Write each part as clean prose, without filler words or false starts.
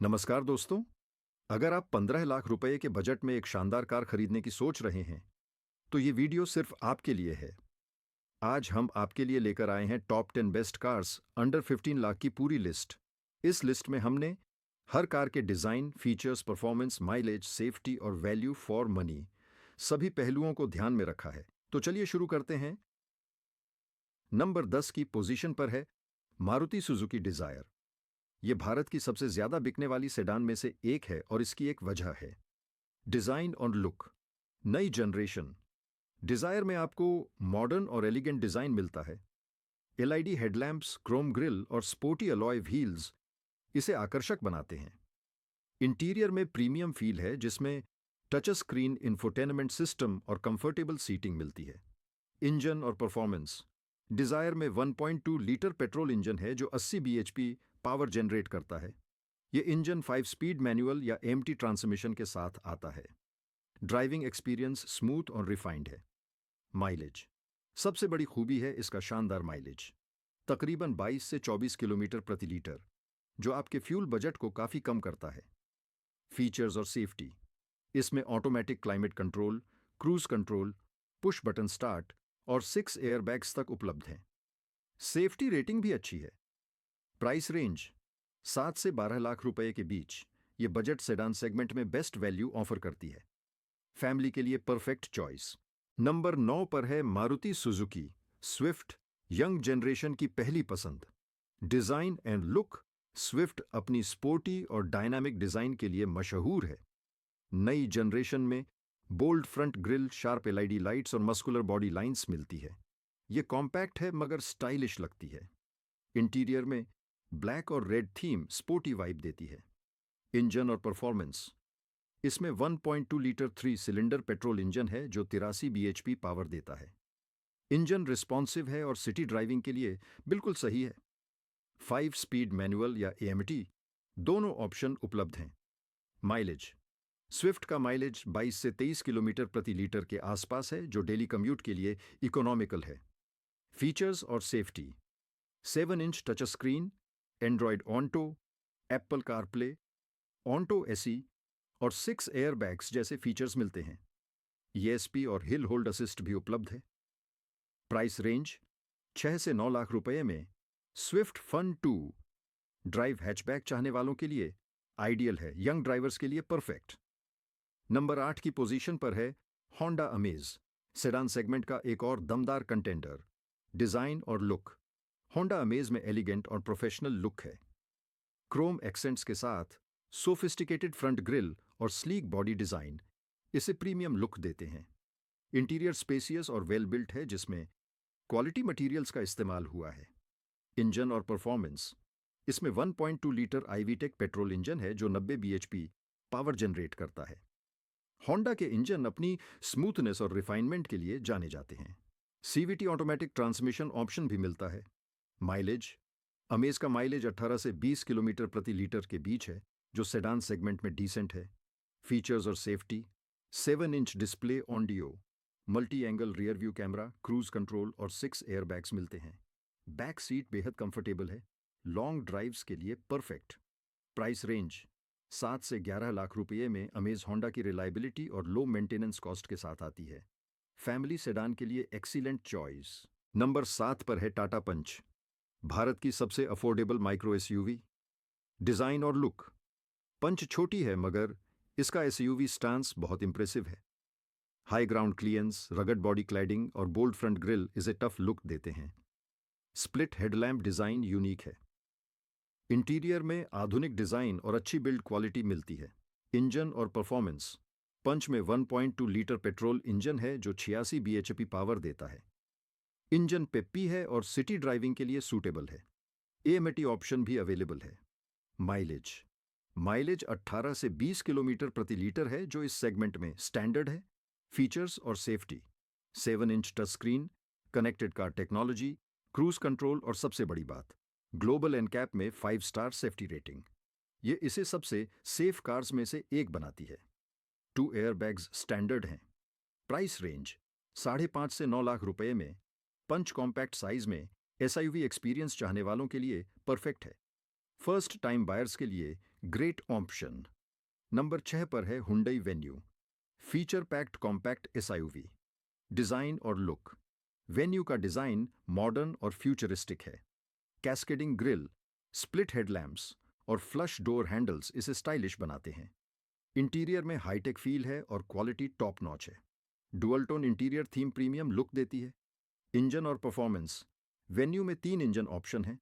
नमस्कार दोस्तों। अगर आप 15 लाख रुपए के बजट में एक शानदार कार खरीदने की सोच रहे हैं तो ये वीडियो सिर्फ आपके लिए है। आज हम आपके लिए लेकर आए हैं top 10 best cars under 15 lakh की पूरी लिस्ट। इस लिस्ट में हमने हर कार के design, features, performance, mileage, safety और वैल्यू फॉर मनी सभी पहलुओं को ध्यान में रखा है। तो चलिए शुरू करते हैं। नंबर 10 की पोजीशन पर है मारुति सुजुकी डिजायर। ये भारत की सबसे ज्यादा बिकने वाली सेडान में से एक है और इसकी एक वजह है डिजाइन और लुक। नई जनरेशन डिजायर में आपको मॉडर्न और एलिगेंट डिजाइन मिलता है। एलईडी हेडलैम्प्स, क्रोम ग्रिल और स्पोर्टी अलॉय व्हील्स इसे आकर्षक बनाते हैं। इंटीरियर में प्रीमियम फील है जिसमें टच स्क्रीन, इंफोटेनमेंट सिस्टम और कंफर्टेबल सीटिंग मिलती है। इंजन और परफॉर्मेंस डिजायर में 1.2 लीटर पेट्रोल इंजन है जो 80 bhp पावर जनरेट करता है। यह इंजन 5 स्पीड मैनुअल या एमटी ट्रांसमिशन के साथ आता है। ड्राइविंग एक्सपीरियंस स्मूथ और रिफाइंड है। माइलेज सबसे बड़ी खूबी है इसका शानदार माइलेज, तकरीबन 22 से 24 किलोमीटर प्रति लीटर, जो आपके फ्यूल बजट को काफी कम करता है। फीचर्स और सेफ्टी इसमें automatic climate control, cruise control, push button start और 6 एयरबैग्स तक उपलब्ध हैं। सेफ्टी रेटिंग भी अच्छी है। प्राइस रेंज 7 से 12 लाख रुपए के बीच ये बजट सेडान सेगमेंट में बेस्ट वैल्यू ऑफर करती है। फैमिली के लिए परफेक्ट चॉइस। नंबर 9 पर है Maruti Suzuki Swift, young generation की पहली पसंद। डिजाइन एंड लुक स्विफ्ट अपनी स्पोर्टी और डायनामिक डिजाइन के लिए मशहूर है। नई जनरेशन में bold front grille, sharp LED lights और मस्कुलर बॉडी लाइंस मिलती है। ये कॉम्पैक्ट है मगर स्टाइलिश लगती है। इंटीरियर में ब्लैक और रेड थीम स्पोर्टी वाइब देती है। इंजन और परफॉर्मेंस इसमें 1.2 लीटर 3 सिलेंडर पेट्रोल इंजन है जो 83 bhp पावर देता है। इंजन रिस्पॉन्सिव है और सिटी ड्राइविंग के लिए बिल्कुल सही है। 5 स्पीड मैनुअल या एएमटी दोनों ऑप्शन उपलब्ध हैं। माइलेज स्विफ्ट का माइलेज 22 से 23 किलोमीटर प्रति लीटर के आसपास है जो डेली कम्यूट के लिए इकोनॉमिकल है। फीचर्स और safety 7 inch touch screen, Android onto, Apple CarPlay, onto AC और 6 एयरबैग्स जैसे फीचर्स मिलते हैं। ईएसपी और हिल होल्ड असिस्ट भी उपलब्ध है। प्राइस रेंज 6 से 9 लाख रुपए में स्विफ्ट फन 2 ड्राइव हैचबैक चाहने वालों के लिए आइडियल है, यंग ड्राइवर्स के लिए परफेक्ट। नंबर 8 की पोजीशन पर है होंडा अमेज, सेडान सेगमेंट का एक और दमदार कंटेंडर। डिजाइन और लुक होंडा अमेज में एलिगेंट और प्रोफेशनल लुक है। क्रोम एक्सेंट्स के साथ सोफिस्टिकेटेड फ्रंट ग्रिल और स्लीक बॉडी डिजाइन इसे प्रीमियम लुक देते हैं। इंटीरियर स्पेसियस और वेल बिल्ट है जिसमें क्वालिटी मटेरियल्स का इस्तेमाल हुआ है। इंजन और परफॉर्मेंस इसमें 1.2 लीटर आईवीटेक पेट्रोल इंजन है जो 90 bhp पावर जनरेट करता है। होंडा के इंजन अपनी स्मूथनेस और रिफाइनमेंट के लिए जाने जाते हैं। सीवीटी ऑटोमेटिक ट्रांसमिशन ऑप्शन भी मिलता है। माइलेज अमेज का माइलेज 18 से 20 किलोमीटर प्रति लीटर के बीच है जो सेडान सेगमेंट में डिसेंट है। फीचर्स और safety 7 inch display audio, multi angle rear view camera, cruise control और 6 एयरबैग्स मिलते हैं। बैक सीट बेहद कंफर्टेबल है, लॉन्ग ड्राइव्स के लिए परफेक्ट। प्राइस रेंज 7 से 11 लाख रुपये में अमेज होंडा की रिलायबिलिटी और लो मेंटेनेंस कॉस्ट के साथ आती है। फैमिली सेडान के लिए एक्सीलेंट चॉइस। नंबर 7 पर है टाटा पंच, भारत की सबसे अफोर्डेबल माइक्रो एसयूवी। डिजाइन और लुक पंच छोटी है मगर इसका एसयूवी स्टांस बहुत इंप्रेसिव है। High ground clearance, rugged body cladding और बोल्ड फ्रंट ग्रिल इसे टफ लुक देते हैं। स्प्लिट हेडलैम्प डिजाइन यूनिक है। इंटीरियर में आधुनिक डिजाइन और अच्छी बिल्ड क्वालिटी मिलती है। इंजन और परफॉर्मेंस पंच में 1.2 लीटर पेट्रोल इंजन है जो 86 bhp पावर देता है। इंजन पेप्पी है और सिटी ड्राइविंग के लिए सूटेबल है। एएमटी ऑप्शन भी अवेलेबल है। माइलेज 18 से 20 किलोमीटर प्रति लीटर है जो इस सेगमेंट में स्टैंडर्ड है। फीचर्स और safety 7 inch touch screen, connected car technology, cruise control और सबसे बड़ी बात ग्लोबल एनकैप में 5 स्टार सेफ्टी रेटिंग। ये इसे सबसे सेफ कार्स में से एक बनाती है। 2 एयरबैग्स स्टैंडर्ड हैं। प्राइस रेंज 5.5 से 9 लाख रुपए में पंच कॉम्पैक्ट साइज में एसयूवी एक्सपीरियंस चाहने वालों के लिए परफेक्ट है। फर्स्ट टाइम बायर्स के लिए ग्रेट ऑप्शन। नंबर 6 पर है Hyundai venue, feature packed compact SUV. Design और लुक। वेन्यू का डिजाइन मॉडर्न और फ्यूचरिस्टिक है। कैस्केडिंग ग्रिल, स्प्लिट हेडलैम्प्स और फ्लश डोर हैंडल्स इसे स्टाइलिश बनाते हैं। इंटीरियर में हाईटेक फील है और क्वालिटी टॉप नॉच है। Dual tone interior theme premium look देती है। इंजन और परफॉर्मेंस। वेन्यू में 3 इंजन ऑप्शन हैं: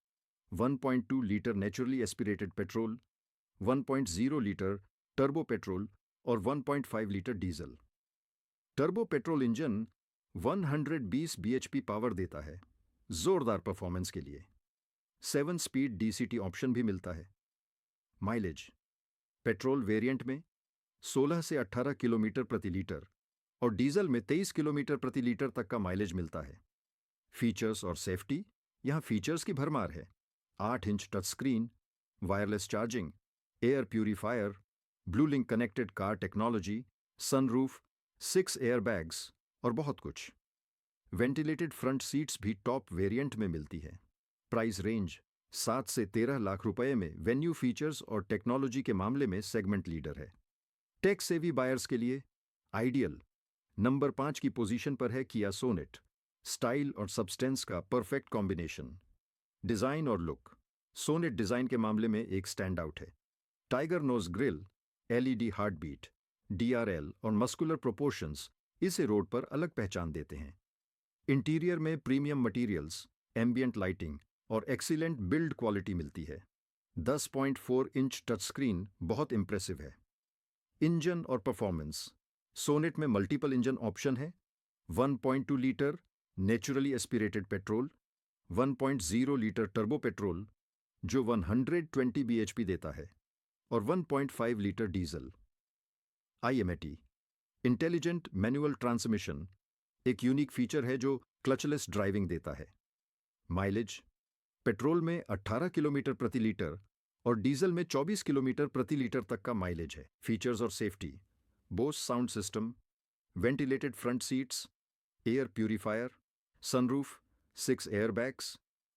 1.2 litre naturally aspirated petrol, 1.0 litre turbo petrol और 1.5 litre diesel. Turbo petrol engine 120 bhp power देता है, जोरदार परफॉर्मेंस के लिए। 7 स्पीड DCT ऑप्शन भी मिलता है। माइलेज। पेट्रोल वेरिएंट में 16 से 18 किलोमीटर प्रति लीटर और डीजल में 23 किलोमीटर प्रति लीटर तक का माइलेज मिलता है। फीचर्स और सेफ्टी। यहाँ फीचर्स की भरमार है। 8 inch touch screen, wireless charging, air purifier, blue link connected car technology, sunroof, 6 airbags और बहुत कुछ। वेंटिलेटेड फ्रंट सीट्स भी टॉप वेरिएंट में मिलती है। प्राइस रेंज 7 से 13 लाख रुपए में वेन्यू फीचर्स और टेक्नोलॉजी के मामले में सेगमेंट लीडर है। टेक सेवी बायर्स के लिए आइडियल। नंबर 5 की पोजीशन पर है किया सोनेट, स्टाइल और सब्सटेंस का परफेक्ट कॉम्बिनेशन। डिजाइन और लुक। सोनेट डिजाइन के मामले में एक स्टैंड आउट है। Tiger nose grille, LED heartbeat, DRL और मस्कुलर प्रोपोर्शंस इसे रोड पर अलग पहचान देते हैं। इंटीरियर में प्रीमियम मटेरियल्स, एम्बियंट लाइटिंग और एक्सीलेंट बिल्ड क्वालिटी मिलती है। 10.4 इंच टच स्क्रीन बहुत इंप्रेसिव है। इंजन और परफॉर्मेंस। सोनेट में मल्टीपल इंजन ऑप्शन है। 1.2 litre naturally aspirated petrol, 1.0 litre turbo petrol जो 120 bhp देता है और 1.5 litre diesel. IMAT intelligent manual transmission एक यूनिक फीचर है जो क्लचलेस ड्राइविंग देता है। माइलेज। पेट्रोल में 18 किलोमीटर प्रति लीटर और डीजल में 24 किलोमीटर प्रति लीटर तक का माइलेज है। फीचर्स और safety. Bose sound system, ventilated front seats, air purifier, sunroof, 6 airbags,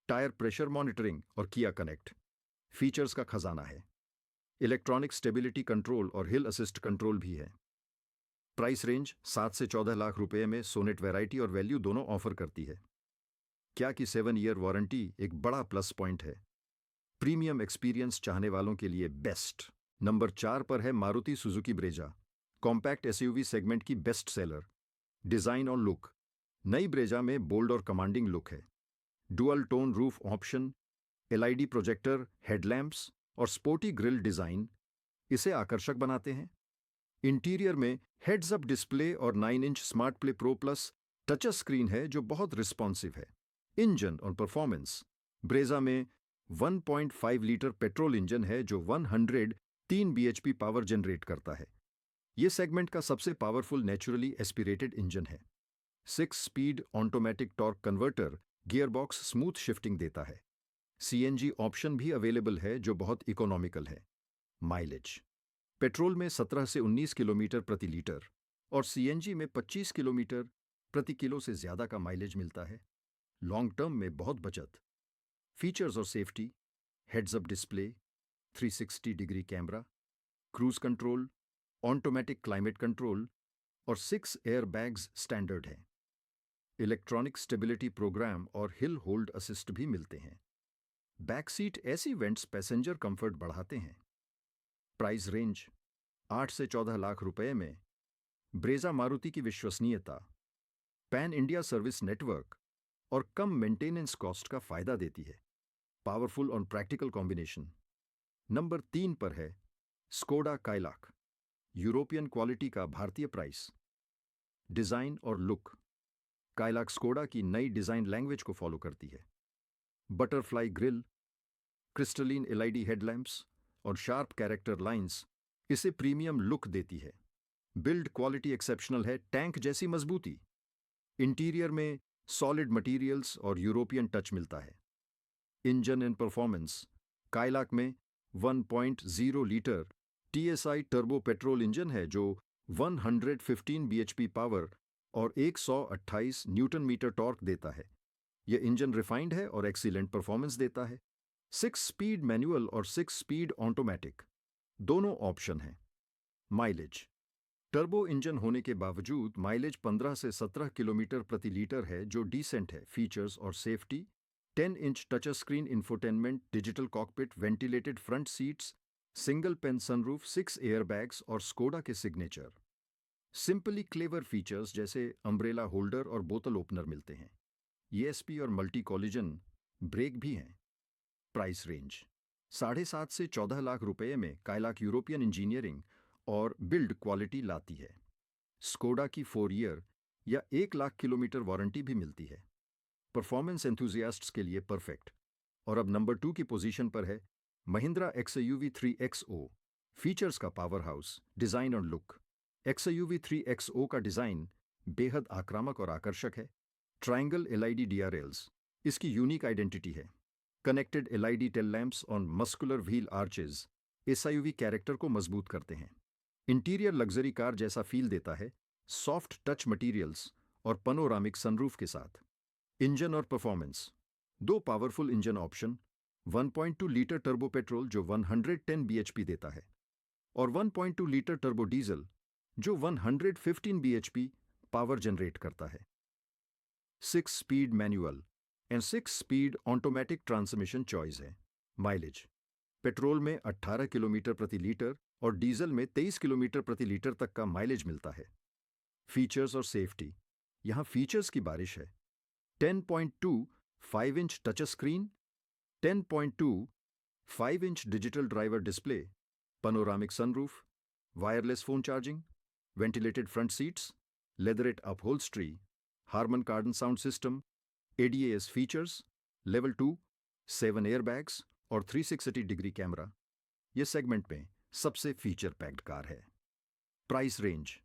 tyre pressure monitoring और किया कनेक्ट फीचर्स का खजाना है। इलेक्ट्रॉनिक स्टेबिलिटी कंट्रोल और हिल असिस्ट कंट्रोल भी है। प्राइस रेंज 7 से 14 लाख रुपए में सोनेट वैरायटी और वैल्यू दोनों ऑफर करती है। क्या कि 7 ईयर वारंटी एक बड़ा प्लस पॉइंट है। प्रीमियम एक्सपीरियंस चाहने वालों के लिए बेस्ट। नंबर 4 पर है Maruti Suzuki Brezza, compact SUV segment की बेस्ट सेलर। डिजाइन और लुक। नई ब्रेजा में बोल्ड और कमांडिंग लुक है। Dual tone roof option, LED projector, headlamps और स्पोर्टी ग्रिल डिजाइन इसे आकर्षक बनाते हैं। इंटीरियर में हेड्स अप डिस्प्ले और 9 inch smart play pro plus touch screen है जो बहुत रिस्पॉन्सिव है। इंजन और परफॉर्मेंस। ब्रेजा में 1.5 लीटर पेट्रोल इंजन है जो 103 bhp पावर जनरेट करता है। यह सेगमेंट का सबसे पावरफुल नेचुरली एस्पिरेटेड इंजन है। 6 speed automatic torque converter gearbox smooth shifting देता है। CNG ऑप्शन भी अवेलेबल है जो बहुत इकोनॉमिकल है। माइलेज। पेट्रोल में 17 से 19 किलोमीटर प्रति लीटर और CNG में 25 किलोमीटर प्रति किलो से ज्यादा का माइलेज मिलता है। लॉन्ग टर्म में बहुत बचत। फीचर्स और safety. Heads up display, 360 degree camera, cruise control, automatic climate control और 6 एयर बैग्स स्टैंडर्ड हैं। इलेक्ट्रॉनिक स्टेबिलिटी प्रोग्राम और हिल होल्ड असिस्ट भी मिलते हैं। बैक सीट ऐसी वेंट्स पैसेंजर कंफर्ट बढ़ाते हैं। प्राइस रेंज 8 से 14 लाख रुपए में ब्रेजा मारुति की विश्वसनीयता, पैन इंडिया सर्विस नेटवर्क और कम मेंटेनेंस कॉस्ट का फायदा देती है। पावरफुल और प्रैक्टिकल कॉम्बिनेशन। नंबर 3 पर है स्कोडा काइलाक, यूरोपियन क्वालिटी का भारतीय प्राइस। डिजाइन और लुक। काइलाक स्कोडा की नई डिजाइन लैंग्वेज को फॉलो करती है। Butterfly grill, crystalline LED headlamps और शार्प कैरेक्टर लाइंस इसे प्रीमियम लुक देती है। बिल्ड क्वालिटी एक्सेप्शनल है, टैंक जैसी मजबूती। इंटीरियर में सॉलिड मटेरियल्स और यूरोपियन टच मिलता है। Engine and performance. काइलाक में 1.0 litre TSI turbo petrol engine है जो 115 bhp पावर और 128 न्यूटन मीटर टॉर्क देता है। यह इंजन रिफाइंड है और एक्सीलेंट परफॉर्मेंस देता है। 6 स्पीड मैनुअल और 6 स्पीड ऑटोमेटिक दोनों ऑप्शन हैं। माइलेज। टर्बो इंजन होने के बावजूद माइलेज 15 से 17 किलोमीटर प्रति लीटर है, जो डिसेंट है। फीचर्स और safety: 10 inch touch screen infotainment, digital cockpit, ventilated front seats, single pane sunroof, 6 airbags और स्कोडा के सिग्नेचर। सिंपली क्लेवर फीचर्स जैसे अम्ब्रेला होल्डर और बोतल ओपनर मिलते हैं। ईएसपी और मल्टी कॉलिजन ब्रेक भी हैं। प्राइस रेंज: 7.5 से 14 लाख रुपए में काइलाक यूरोपियन इंजीनियरिंग और बिल्ड क्वालिटी लाती है। स्कोडा की 4 ईयर या 1 लाख किलोमीटर वारंटी भी मिलती है। परफॉर्मेंस एंथुजियास्ट्स के लिए परफेक्ट। और अब नंबर 2 की पोजीशन पर है महिंद्रा XUV 3XO। फीचर्स का पावर हाउस, डिजाइन और लुक। XUV 3XO का डिजाइन बेहद आक्रामक और आकर्षक है। ट्रायंगल LID DRLs इसकी यूनिक आइडेंटिटी है। कनेक्टेड LID टेल लैंप्स और muscular wheel arches SUV character को मजबूत करते हैं। इंटीरियर लग्जरी कार जैसा फील देता है, सॉफ्ट टच मटेरियल्स और पनोरामिक सनरूफ के साथ। इंजन और performance: 2 powerful engine option, 1.2 litre turbo petrol जो 110 bhp देता है और 1.2 लीटर टर्बो डीजल जो 115 bhp पावर जनरेट करता है। 6 speed manual and 6 speed automatic transmission choice है। माइलेज: पेट्रोल में 18 किलोमीटर प्रति लीटर और डीजल में 23 किलोमीटर प्रति लीटर तक का माइलेज मिलता है। फीचर्स और सेफ्टी: यहां फीचर्स की बारिश है। 10.2 5 inch touch screen, 10.2 5 inch digital driver display, panoramic sunroof, wireless phone charging, ventilated front seats, leatherette upholstery, Harman Kardon sound system, ADAS features, level 2, 7 airbags और 360 डिग्री कैमरा। यह segment में सबसे feature packed car है। Price range: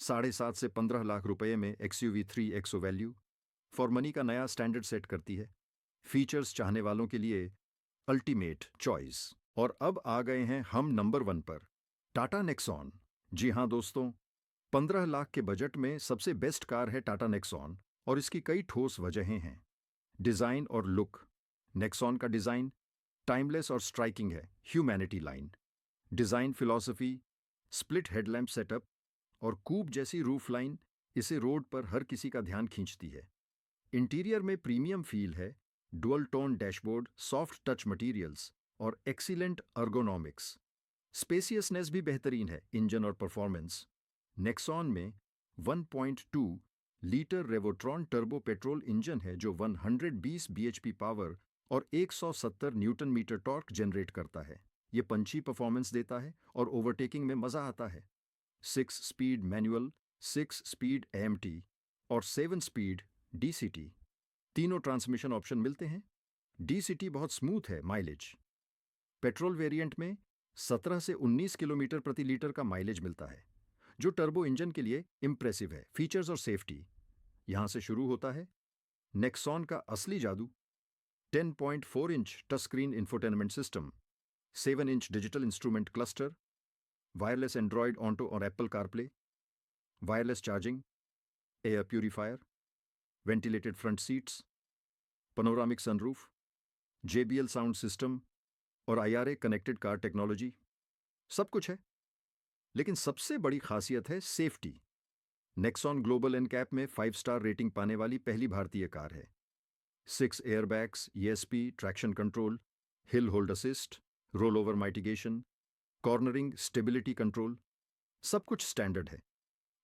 7.5 से 15 लाख रुपए में XUV 3XO value for money का नया स्टैंडर्ड सेट करती है। फीचर्स चाहने वालों के लिए अल्टीमेट चॉइस। और अब आ गए हैं हम नंबर 1 पर, टाटा नेक्सॉन। जी हां दोस्तों, 15 लाख के बजट में सबसे बेस्ट कार है टाटा नेक्सॉन और इसकी कई ठोस वजहें हैं। डिजाइन और लुक: नेक्सॉन का डिजाइन टाइमलेस और स्ट्राइकिंग है। Humanity line. Design philosophy: split headlamp setup और कूप जैसी रूफ लाइन इसे रोड पर हर किसी का ध्यान खींचती है। इंटीरियर में प्रीमियम फील है। Dual tone dashboard, soft touch materials और एक्सीलेंट अर्गोनॉमिक्स। स्पेसियसनेस भी बेहतरीन है। इंजन और परफॉर्मेंस: नेक्सॉन में 1.2 litre Revotron turbo petrol engine है जो 120 bhp पावर और 170 न्यूटन मीटर टॉर्क जनरेट करता है। ये पंची परफॉर्मेंस देता है और ओवरटेकिंग में मजा आता है। 6 स्पीड मैनुअल, 6 स्पीड AMT और 7 स्पीड DCT तीनों ट्रांसमिशन ऑप्शन मिलते हैं। DCT बहुत स्मूथ है। माइलेज: पेट्रोल वेरिएंट में 17 से 19 किलोमीटर प्रति लीटर का माइलेज मिलता है, जो टर्बो इंजन के लिए इंप्रेसिव है। फीचर्स और सेफ्टी: यहां से शुरू होता है नेक्सॉन का असली जादू। 10.4 inch touch screen infotainment system, 7 inch digital instrument cluster, wireless Android Auto और Apple CarPlay, wireless charging, air purifier, ventilated front seats, panoramic sunroof, JBL sound system और IRA कनेक्टेड कार टेक्नोलॉजी। सब कुछ है, लेकिन सबसे बड़ी खासियत है सेफ्टी। नेक्सॉन ग्लोबल एनकैप में 5 स्टार रेटिंग पाने वाली पहली भारतीय कार है। 6 airbags, ESP, traction control, hill hold assist, roll over mitigation, cornering, stability control, सब कुछ स्टैंडर्ड है।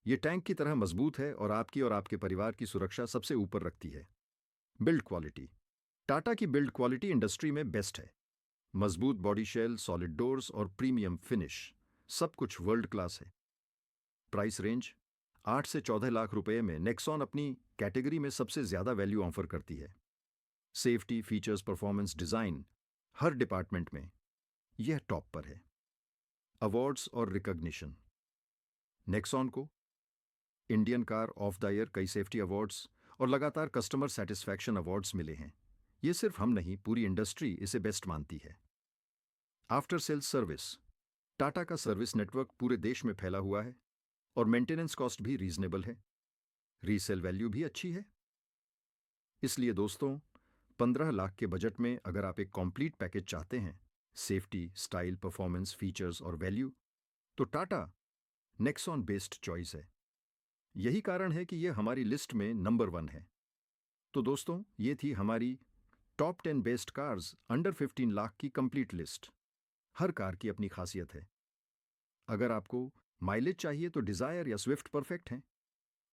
ये टैंक की तरह मजबूत है और आपके परिवार की सुरक्षा सबसे ऊपर रखती है। बिल्ड क्वालिटी: टाटा की बिल्ड क्वालिटी इंडस्ट्री में बेस्ट है। मजबूत बॉडी शेल, सॉलिड डोर्स और प्रीमियम फिनिश, सब कुछ वर्ल्ड क्लास है। प्राइस रेंज: 8 से 14 लाख रुपए में नेक्सॉन अपनी कैटेगरी में सबसे ज्यादा वैल्यू ऑफर करती है। सेफ्टी, फीचर्स, परफॉर्मेंस, डिजाइन, हर डिपार्टमेंट में यह टॉप पर है। अवार्ड्स और रिकॉग्निशन: नेक्सॉन को Indian car of the year, कई सेफ्टी अवार्ड्स और लगातार कस्टमर सेटिस्फैक्शन अवार्ड्स मिले हैं। ये सिर्फ हम नहीं, पूरी इंडस्ट्री इसे बेस्ट मानती है। आफ्टर सेल्स सर्विस: टाटा का सर्विस नेटवर्क पूरे देश में फैला हुआ है और मेंटेनेंस कॉस्ट भी रीजनेबल है। रीसेल वैल्यू भी अच्छी है। इसलिए दोस्तों, 15 लाख के बजट में अगर आप एक कंप्लीट पैकेज चाहते हैं, सेफ्टी, स्टाइल, परफॉर्मेंस, फीचर्स और वैल्यू, तो टाटा नेक्सॉन बेस्ड चॉइस है। यही कारण है कि यह हमारी लिस्ट में नंबर 1 है। तो दोस्तों, ये थी हमारी top 10 best cars under 15 lakh की कंप्लीट लिस्ट। हर कार की अपनी खासियत है। अगर आपको माइलेज चाहिए तो डिजायर या स्विफ्ट परफेक्ट हैं।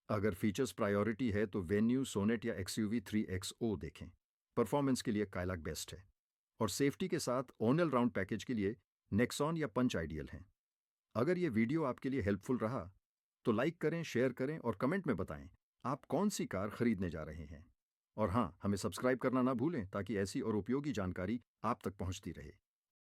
अगर फीचर्स प्रायोरिटी है तो वेन्यू, सोनेट या एक्सयूवी 3XO देखें। परफॉर्मेंस के लिए काइलाक बेस्ट है। और सेफ्टी के साथ ऑल राउंड पैकेज के लिए नेक्सॉन या पंच आइडियल हैं। अगर ये वीडियो आपके लिए हेल्पफुल रहा तो लाइक करें, शेयर करें और कमेंट में बताएं आप कौन सी कार खरीदने जा रहे हैं। और हाँ, हमें सब्सक्राइब करना ना भूलें ताकि ऐसी और उपयोगी जानकारी आप तक पहुंचती रहे।